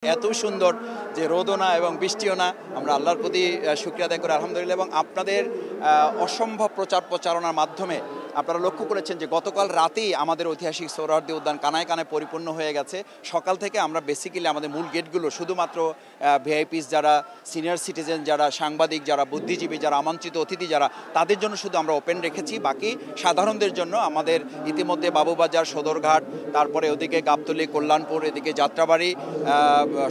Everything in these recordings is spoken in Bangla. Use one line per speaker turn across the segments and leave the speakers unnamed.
এত সুন্দর যে রোদও না এবং বৃষ্টিও না, আমরা আল্লাহর প্রতি শুকরিয়া আদায় করি আলহামদুলিল্লাহ। এবং আপনাদের অসম্ভব প্রচারণার মাধ্যমে আপনারা লক্ষ্য করেছেন যে গতকাল রাতেই আমাদের ঐতিহাসিক সোহরাওয়ার্দী উদ্যান কানায় কানায় পরিপূর্ণ হয়ে গেছে। সকাল থেকে আমরা বেসিক্যালি আমাদের মূল গেটগুলো শুধুমাত্র ভিআইপিস যারা, সিনিয়র সিটিজেন যারা, সাংবাদিক যারা, বুদ্ধিজীবী যারা, আমন্ত্রিত অতিথি যারা, তাদের জন্য শুধু আমরা ওপেন রেখেছি। বাকি সাধারণদের জন্য আমাদের ইতিমধ্যে বাবুবাজার, সদরঘাট, তারপরে ওদিকে গাবতলী, কল্যাণপুর, এদিকে যাত্রাবাড়ি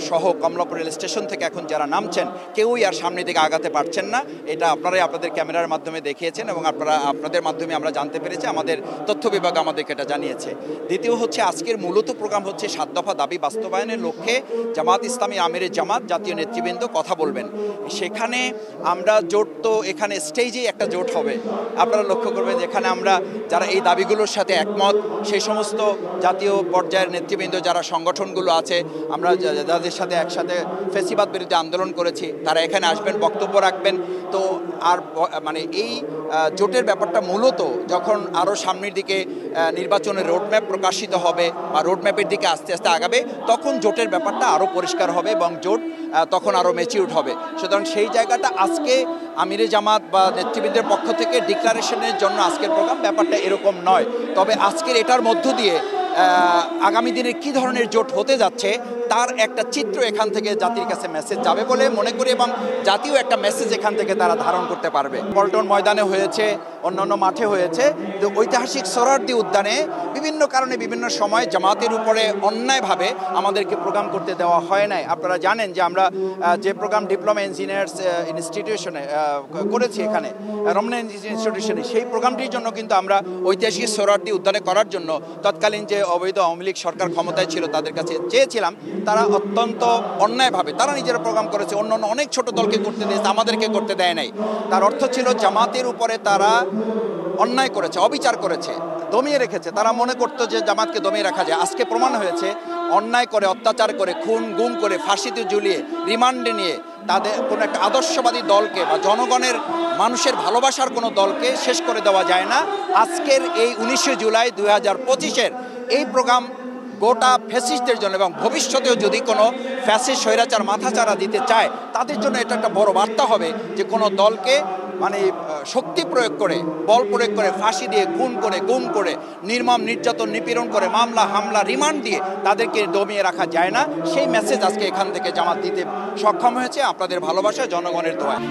সহ কমলাপুর রেল স্টেশন থেকে এখন যারা নামছেন কেউই আর সামনের দিকে আগাতে পারছেন না। এটা আপনারাই আপনাদের ক্যামেরার মাধ্যমে দেখিয়েছেন এবং আপনাদের মাধ্যমে আমরা জানতে পেরেছি, আমাদের তথ্য বিভাগ আমাদেরকে এটা জানিয়েছে। দ্বিতীয় হচ্ছে আজকের মূলত প্রোগ্রাম হচ্ছে 7 দফা দাবি বাস্তবায়নের লক্ষ্যে জামাত ইসলামী আমিরে জামাত জাতীয় নেতৃবৃন্দ কথা বলবেন। সেখানে আমরা জোট, তো এখানে স্টেজেই একটা জোট হবে। আপনারা লক্ষ্য করবেন যেখানে আমরা যারা এই দাবিগুলোর সাথে একমত, সেই সমস্ত জাতীয় পর্যায়ের নেতৃবৃন্দ যারা সংগঠনগুলো আছে, আমরা যাদের সাথে একসাথে ফ্যাসিবাদ বিরুদ্ধে আন্দোলন করেছি, তারা এখানে আসবেন, বক্তব্য রাখবেন। তো আর মানে এই জোটের ব্যাপারটা মূলত যখন আরও সামনের দিকে নির্বাচনের রোডম্যাপ প্রকাশিত হবে বা রোডম্যাপের দিকে আস্তে আস্তে আগাবে, তখন জোটের ব্যাপারটা আরও পরিষ্কার হবে এবং জোট তখন আরও ম্যাচিউরড হবে। সুতরাং সেই জায়গাটা আজকে আমিরে জামাত বা নেতৃবৃন্দের পক্ষ থেকে ডিক্লারেশনের জন্য আজকের প্রোগ্রাম ব্যাপারটা এরকম নয়। তবে আজকের এটার মধ্য দিয়ে আগামী দিনে কী ধরনের জোট হতে যাচ্ছে তার একটা চিত্র এখান থেকে জাতির কাছে মেসেজ যাবে বলে মনে করি এবং জাতীয় একটা মেসেজ এখান থেকে তারা ধারণ করতে পারবে। পল্টন ময়দানে হয়েছে, অন্যান্য মাঠে হয়েছে। তো ঐতিহাসিক সোহরাওয়ার্দী উদ্যানে বিভিন্ন কারণে বিভিন্ন সময় জামাতের উপরে অন্যায়ভাবে আমাদেরকে প্রোগ্রাম করতে দেওয়া হয় নাই। আপনারা জানেন যে আমরা যে প্রোগ্রাম ডিপ্লোমা ইঞ্জিনিয়ার্স ইনস্টিটিউশনে করেছি, এখানে রমনা ইনস্টিটিউশনে, সেই প্রোগ্রামটির জন্য কিন্তু আমরা ঐতিহাসিক সোহরাওয়ার্দী উদ্যানে করার জন্য তৎকালীন যে অবৈধ আওয়ামী লীগ সরকার ক্ষমতায় ছিল তাদের কাছে চেয়েছিলাম। তারা অত্যন্ত অন্যায়ভাবে তারা নিজেরা প্রোগ্রাম করেছে, অন্যান্য অনেক ছোট দলকে করতে দিয়েছে, আমাদেরকে করতে দেয় নাই। তার অর্থ ছিল জামাতের উপরে তারা অন্যায় করেছে, অবিচার করেছে, দমিয়ে রেখেছে। তারা মনে করতো যে জামাতকে দমিয়ে রাখা যায়। আজকে প্রমাণ হয়েছে অন্যায় করে, অত্যাচার করে, খুন গুম করে, ফাঁসিতে ঝুলিয়ে, রিমান্ডে নিয়ে তাদের কোনো একটা আদর্শবাদী দলকে বা জনগণের মানুষের ভালোবাসার কোনো দলকে শেষ করে দেওয়া যায় না। আজকের এই 19 জুলাই 2025-এর এই প্রোগ্রাম গোটা ফ্যাসিস্টদের জন্য এবং ভবিষ্যতেও যদি কোনো ফ্যাসিস্ট স্বৈরাচার মাথাচাড়া দিতে চায় তাদের জন্য এটা একটা বড় বার্তা হবে যে কোনো দলকে মানে শক্তি প্রয়োগ করে, বল প্রয়োগ করে, ফাঁসি দিয়ে, খুন করে, গুম করে, নির্মম নির্যাতন, নিপীড়ন করে, মামলা হামলা, রিমান্ড দিয়ে তাদেরকে দমিয়ে রাখা যায় না। সেই মেসেজ আজকে এখান থেকে জামাত দিতে সক্ষম হয়েছে আপনাদের ভালোবাসা, জনগণের দোয়ায়।